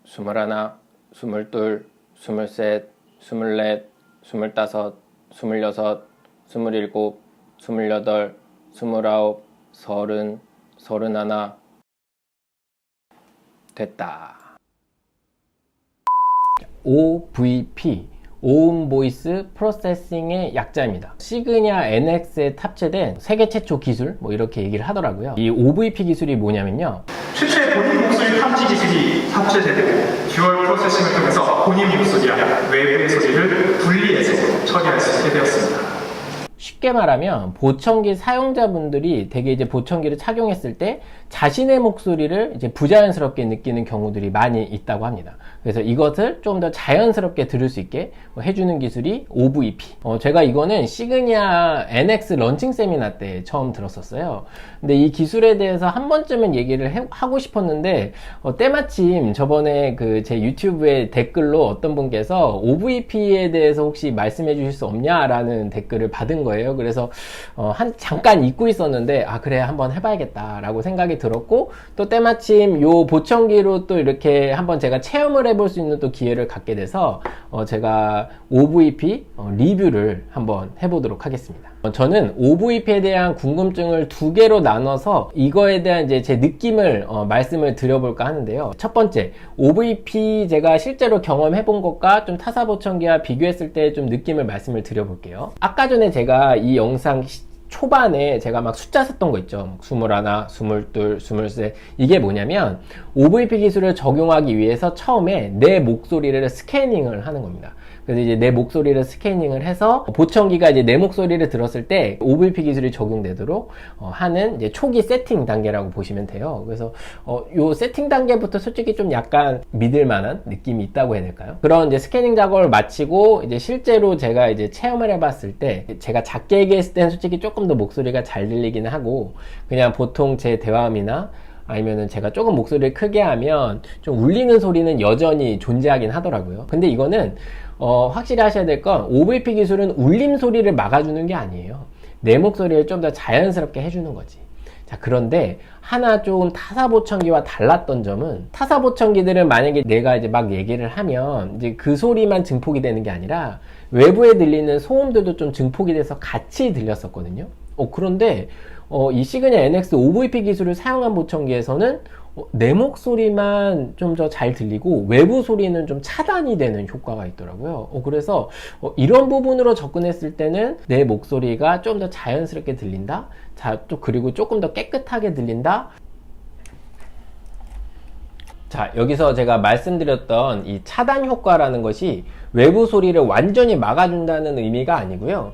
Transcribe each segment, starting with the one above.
21, 22, 23, 24, 25, 26, 27, 28, 29, 30, 31 됐다. OVP 오음 보이스 프로세싱의 약자입니다. 시그니아 NX에 탑재된 세계 최초 기술 뭐 이렇게 얘기를 하더라고요. 이 OVP 기술이 뭐냐면요, 최초의 본인 목소리 탐지 기술이 탑재되고 듀얼 프로세싱을 통해서 본인 목소리와 외부의 소리를 분리해서 처리할 수 있게 되었습니다. 쉽게 말하면 보청기 사용자분들이 되게 이제 보청기를 착용했을 때 자신의 목소리를 이제 부자연스럽게 느끼는 경우들이 많이 있다고 합니다. 그래서 이것을 좀 더 자연스럽게 들을 수 있게 해주는 기술이 OVP. 제가 이거는 시그니아 NX 런칭 세미나 때 처음 들었었어요. 근데 이 기술에 대해서 한 번쯤은 얘기를 하고 싶었는데 때마침 저번에 그 제 유튜브에 댓글로 어떤 분께서 OVP에 대해서 혹시 말씀해 주실 수 없냐라는 댓글을 받은 거예요. 그래서 잠깐 잊고 있었는데 그래 한번 해봐야겠다 라고 생각이 들었고, 또 때마침 요 보청기로 또 이렇게 한번 제가 체험을 해볼 수 있는 또 기회를 갖게 돼서 제가 OVP 리뷰를 한번 해보도록 하겠습니다. 저는 OVP에 대한 궁금증을 두 개로 나눠서 이거에 대한 이제 제 느낌을 말씀을 드려볼까 하는데요. 첫 번째, OVP 제가 실제로 경험해 본 것과 좀 타사 보청기와 비교했을 때 좀 느낌을 말씀을 드려볼게요. 아까 전에 제가 이 영상 초반에 제가 막 숫자 썼던 거 있죠. 21, 22, 23. 이게 뭐냐면 OVP 기술을 적용하기 위해서 처음에 내 목소리를 스캐닝을 하는 겁니다. 그래서 이제 내 목소리를 스캐닝을 해서 보청기가 이제 내 목소리를 들었을 때 OVP 기술이 적용되도록 하는 이제 초기 세팅 단계라고 보시면 돼요. 그래서 요 세팅 단계부터 솔직히 좀 약간 믿을 만한 느낌이 있다고 해야 될까요? 그런 이제 스캐닝 작업을 마치고 이제 실제로 제가 이제 체험을 해봤을 때 제가 작게 얘기했을 때는 솔직히 조금 더 목소리가 잘 들리기는 하고, 그냥 보통 제 대화음이나 아니면은 제가 조금 목소리를 크게 하면 좀 울리는 소리는 여전히 존재하긴 하더라고요. 근데 이거는 확실히 하셔야 될 건 OVP 기술은 울림 소리를 막아주는 게 아니에요. 내 목소리를 좀 더 자연스럽게 해주는 거지. 자, 그런데 하나 좀 타사 보청기와 달랐던 점은, 타사 보청기들은 만약에 내가 이제 막 얘기를 하면 이제 그 소리만 증폭이 되는 게 아니라 외부에 들리는 소음들도 좀 증폭이 돼서 같이 들렸었거든요. 그런데 이 시그니아 NX OVP 기술을 사용한 보청기에서는 내 목소리만 좀 더 잘 들리고 외부 소리는 좀 차단이 되는 효과가 있더라고요. 그래서 이런 부분으로 접근했을 때는 내 목소리가 좀 더 자연스럽게 들린다. 또 그리고 조금 더 깨끗하게 들린다. 자, 여기서 제가 말씀드렸던 이 차단 효과라는 것이 외부 소리를 완전히 막아준다는 의미가 아니고요.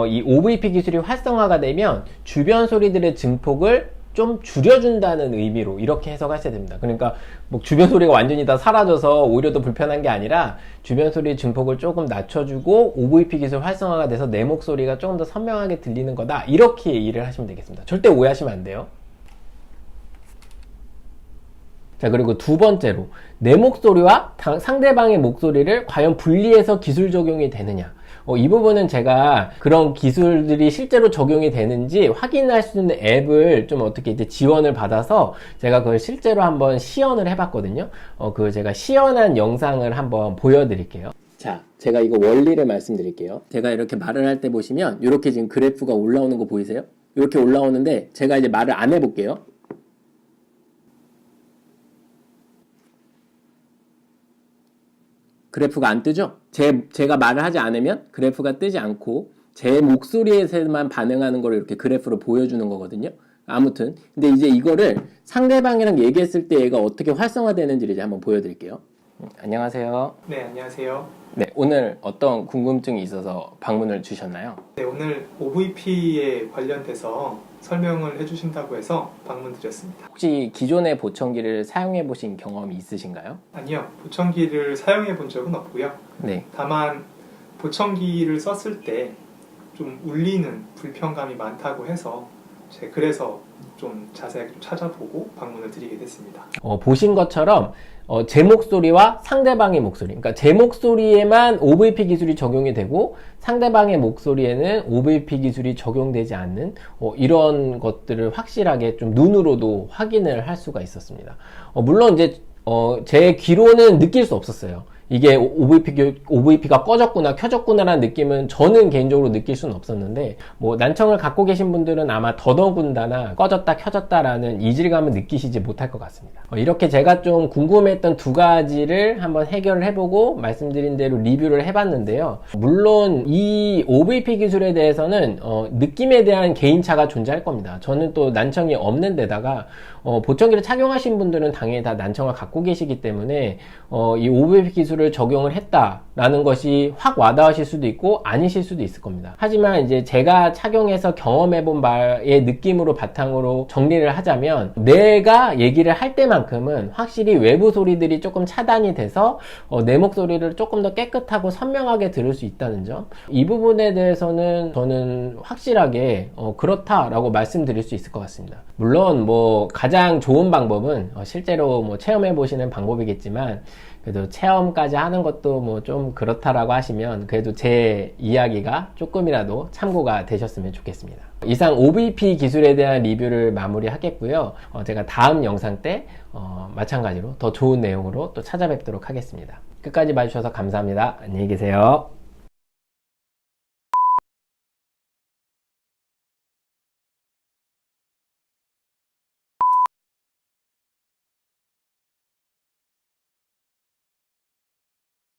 이 OVP 기술이 활성화가 되면 주변 소리들의 증폭을 좀 줄여준다는 의미로 이렇게 해석하셔야 됩니다. 그러니까 뭐 주변 소리가 완전히 다 사라져서 오히려 더 불편한 게 아니라 주변 소리 증폭을 조금 낮춰주고 OVP 기술 활성화가 돼서 내 목소리가 조금 더 선명하게 들리는 거다, 이렇게 얘기를 하시면 되겠습니다. 절대 오해하시면 안 돼요. 자, 그리고 두 번째로 내 목소리와 상대방의 목소리를 과연 분리해서 기술 적용이 되느냐, 이 부분은 제가 그런 기술들이 실제로 적용이 되는지 확인할 수 있는 앱을 좀 어떻게 이제 지원을 받아서 제가 그걸 실제로 한번 시연을 해봤거든요. 그 제가 시연한 영상을 한번 보여드릴게요. 자, 제가 이거 원리를 말씀드릴게요. 제가 이렇게 말을 할 때 보시면 이렇게 지금 그래프가 올라오는 거 보이세요? 이렇게 올라오는데 제가 이제 말을 안 해볼게요. 그래프가 안 뜨죠? 제가 말을 하지 않으면 그래프가 뜨지 않고 제 목소리에서만 반응하는 걸 이렇게 그래프로 보여주는 거거든요. 아무튼 근데 이제 이거를 상대방이랑 얘기했을 때 얘가 어떻게 활성화되는지를 이제 한번 보여드릴게요. 안녕하세요. 네, 안녕하세요. 네, 오늘 어떤 궁금증이 있어서 방문을 주셨나요? 네, 오늘 OVP에 관련돼서 설명을 해주신다고 해서 방문드렸습니다. 혹시 기존의 보청기를 사용해 보신 경험이 있으신가요? 아니요, 보청기를 사용해 본 적은 없고요. 네. 다만 보청기를 썼을 때 좀 울리는 불편감이 많다고 해서 그래서 좀 자세하게 좀 찾아보고 방문을 드리게 됐습니다. 보신 것처럼 제 목소리와 상대방의 목소리, 그러니까 제 목소리에만 OVP 기술이 적용이 되고 상대방의 목소리에는 OVP 기술이 적용되지 않는 이런 것들을 확실하게 좀 눈으로도 확인을 할 수가 있었습니다. 물론 이제 제 귀로는 느낄 수 없었어요. 이게 OVP가 꺼졌구나, 켜졌구나라는 느낌은 저는 개인적으로 느낄 수는 없었는데, 뭐, 난청을 갖고 계신 분들은 아마 더더군다나 꺼졌다, 켜졌다라는 이질감을 느끼시지 못할 것 같습니다. 이렇게 제가 좀 궁금했던 두 가지를 한번 해결을 해보고, 말씀드린 대로 리뷰를 해봤는데요. 물론, 이 OVP 기술에 대해서는, 느낌에 대한 개인차가 존재할 겁니다. 저는 또 난청이 없는 데다가, 보청기를 착용하신 분들은 당연히 다 난청을 갖고 계시기 때문에, 이 OVP 기술을 적용을 했다라는 것이 확 와닿으실 수도 있고 아니실 수도 있을 겁니다. 하지만 이제 제가 착용해서 경험해본 바의 느낌으로 바탕으로 정리를 하자면, 내가 얘기를 할 때만큼은 확실히 외부 소리들이 조금 차단이 돼서 내 목소리를 조금 더 깨끗하고 선명하게 들을 수 있다는 점, 이 부분에 대해서는 저는 확실하게 그렇다라고 말씀드릴 수 있을 것 같습니다. 물론 뭐 가장 좋은 방법은 실제로 뭐 체험해 보시는 방법이겠지만, 그래도 체험까지 하는 것도 뭐 좀 그렇다라고 하시면 그래도 제 이야기가 조금이라도 참고가 되셨으면 좋겠습니다. 이상 OVP 기술에 대한 리뷰를 마무리하겠고요. 제가 다음 영상 때 마찬가지로 더 좋은 내용으로 또 찾아뵙도록 하겠습니다. 끝까지 봐주셔서 감사합니다. 안녕히 계세요.